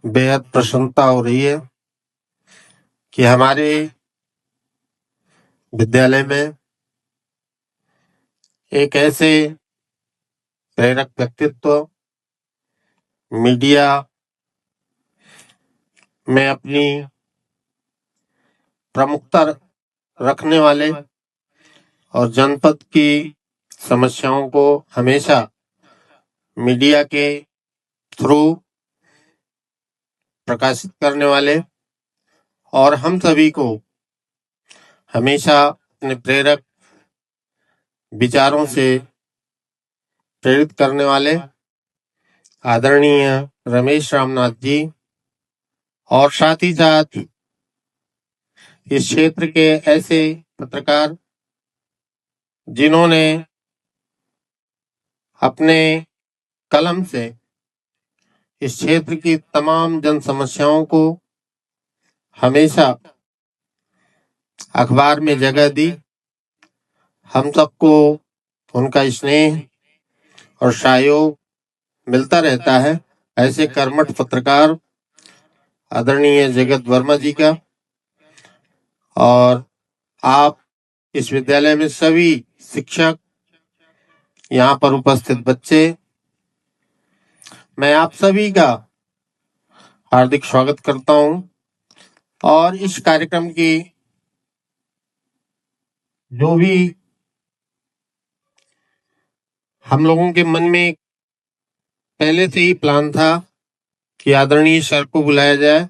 बेहद प्रसन्नता हो रही है कि हमारे विद्यालय में एक ऐसे प्रेरक व्यक्तित्व मीडिया में अपनी प्रमुखता रखने वाले और जनपद की समस्याओं को हमेशा मीडिया के थ्रू प्रकाशित करने वाले और हम सभी को हमेशा अपने प्रेरक विचारों से प्रेरित करने वाले आदरणीय रमेश रामनाथ जी और साथ ही साथ इस क्षेत्र के ऐसे पत्रकार जिन्होंने अपने कलम से इस क्षेत्र की तमाम जन समस्याओं को हमेशा अखबार में जगह दी। हम सबको उनका स्नेह और सहयोग मिलता रहता है। ऐसे कर्मठ पत्रकार आदरणीय जगत वर्मा जी का और आप इस विद्यालय में सभी शिक्षक, यहाँ पर उपस्थित बच्चे, मैं आप सभी का हार्दिक स्वागत करता हूं और इस कार्यक्रम की जो भी हम लोगों के मन में पहले से ही प्लान था कि आदरणीय सर को बुलाया जाए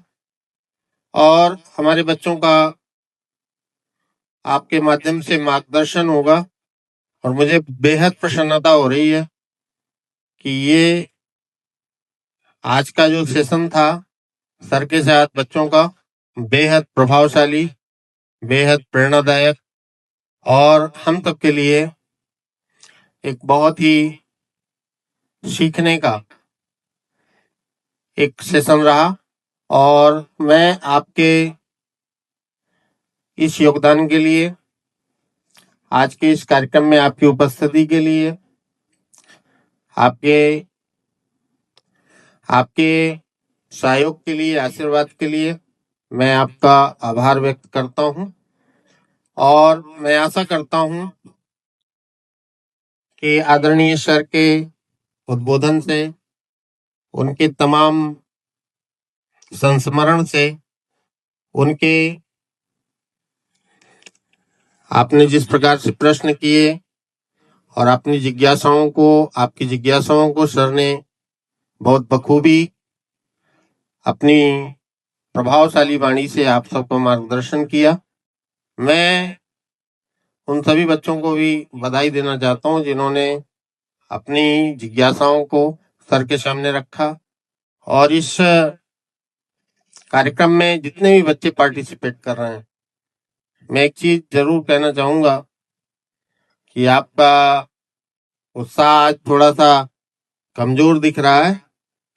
और हमारे बच्चों का आपके माध्यम से मार्गदर्शन होगा और मुझे बेहद प्रसन्नता हो रही है कि ये आज का जो सेशन था सर के साथ बच्चों का बेहद प्रभावशाली, बेहद प्रेरणादायक और हम सब के लिए एक बहुत ही सीखने का एक सेशन रहा और मैं आपके इस योगदान के लिए, आज के इस कार्यक्रम में आपकी उपस्थिति के लिए, आपके सहयोग के लिए, आशीर्वाद के लिए मैं आपका आभार व्यक्त करता हूं और मैं आशा करता हूं कि आदरणीय सर के उद्बोधन से, उनके तमाम संस्मरण से, उनके आपने जिस प्रकार से प्रश्न किए और आपकी जिज्ञासाओं को सर ने बहुत बखूबी अपनी प्रभावशाली वाणी से आप सबको मार्गदर्शन किया। मैं उन सभी बच्चों को भी बधाई देना चाहता हूं जिन्होंने अपनी जिज्ञासाओं को सर के सामने रखा और इस कार्यक्रम में जितने भी बच्चे पार्टिसिपेट कर रहे हैं, मैं एक चीज जरूर कहना चाहूंगा कि आपका उत्साह आज थोड़ा सा कमजोर दिख रहा है,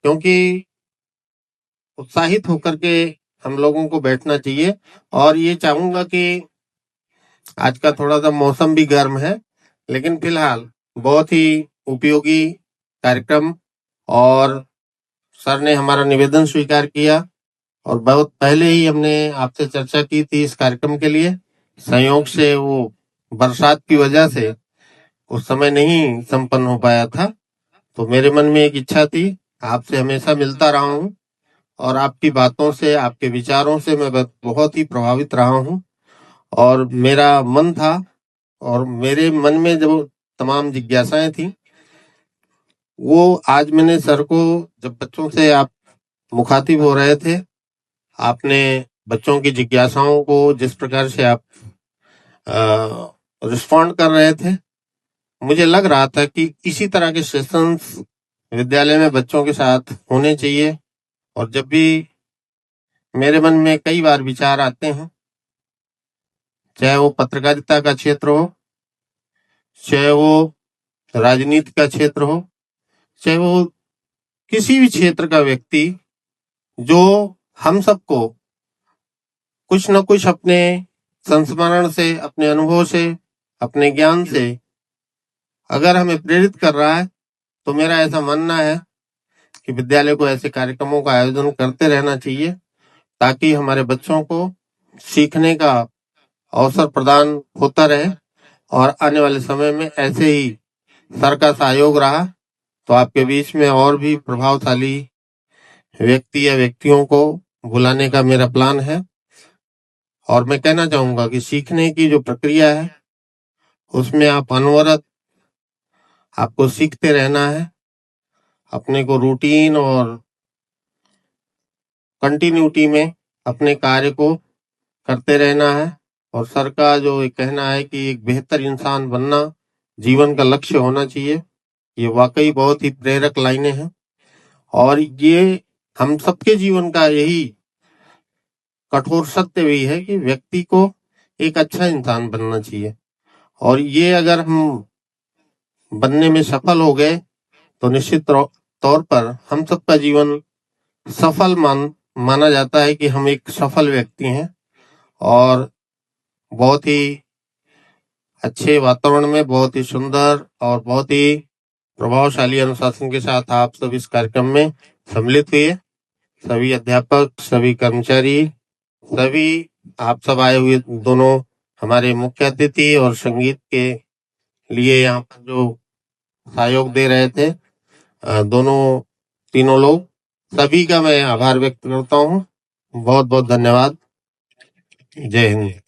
क्योंकि उत्साहित होकर के हम लोगों को बैठना चाहिए और ये चाहूंगा कि आज का थोड़ा सा मौसम भी गर्म है, लेकिन फिलहाल बहुत ही उपयोगी कार्यक्रम और सर ने हमारा निवेदन स्वीकार किया और बहुत पहले ही हमने आपसे चर्चा की थी इस कार्यक्रम के लिए। संयोग से वो बरसात की वजह से उस समय नहीं संपन्न हो पाया था, तो मेरे मन में एक इच्छा थी, आपसे हमेशा मिलता रहा हूं और आपकी बातों से, आपके विचारों से मैं बहुत ही प्रभावित रहा हूं और मेरा मन था और मेरे मन में जो तमाम जिज्ञासाएं थी वो आज मैंने सर को, जब बच्चों से आप मुखातिब हो रहे थे, आपने बच्चों की जिज्ञासाओं को जिस प्रकार से आप रिस्पॉन्ड कर रहे थे, मुझे लग रहा था कि इसी तरह के सेशंस विद्यालय में बच्चों के साथ होने चाहिए। और जब भी मेरे मन में कई बार विचार आते हैं, चाहे वो पत्रकारिता का क्षेत्र हो, चाहे वो राजनीति का क्षेत्र हो, चाहे वो किसी भी क्षेत्र का व्यक्ति, जो हम सबको कुछ न कुछ अपने संस्मरण से, अपने अनुभव से, अपने ज्ञान से अगर हमें प्रेरित कर रहा है, तो मेरा ऐसा मानना है कि विद्यालय को ऐसे कार्यक्रमों का आयोजन करते रहना चाहिए ताकि हमारे बच्चों को सीखने का अवसर प्रदान होता रहे। और आने वाले समय में ऐसे ही सर का सहयोग रहा तो आपके बीच में और भी प्रभावशाली व्यक्ति या व्यक्तियों को बुलाने का मेरा प्लान है। और मैं कहना चाहूंगा कि सीखने की जो प्रक्रिया है उसमें आप अनवरत आपको सीखते रहना है, अपने को रूटीन और कंटिन्यूटी में अपने कार्य को करते रहना है। और सर का जो एक कहना है कि एक बेहतर इंसान बनना जीवन का लक्ष्य होना चाहिए, ये वाकई बहुत ही प्रेरक लाइनें हैं। और ये हम सबके जीवन का यही कठोर सत्य भी है कि व्यक्ति को एक अच्छा इंसान बनना चाहिए। और ये अगर हम बनने में सफल हो गए तो निश्चित तौर पर हम सबका जीवन सफल माना जाता है कि हम एक सफल व्यक्ति हैं। और बहुत ही अच्छे वातावरण में, बहुत ही सुंदर और बहुत ही प्रभावशाली अनुशासन के साथ आप सब इस कार्यक्रम में सम्मिलित हुए। सभी अध्यापक, सभी कर्मचारी, सभी आप सब आए हुए दोनों हमारे मुख्य अतिथि और संगीत के लिए यहाँ पर जो सहयोग दे रहे थे दोनों तीनों लोग, सभी का मैं आभार व्यक्त करता हूँ। बहुत बहुत धन्यवाद। जय हिंद।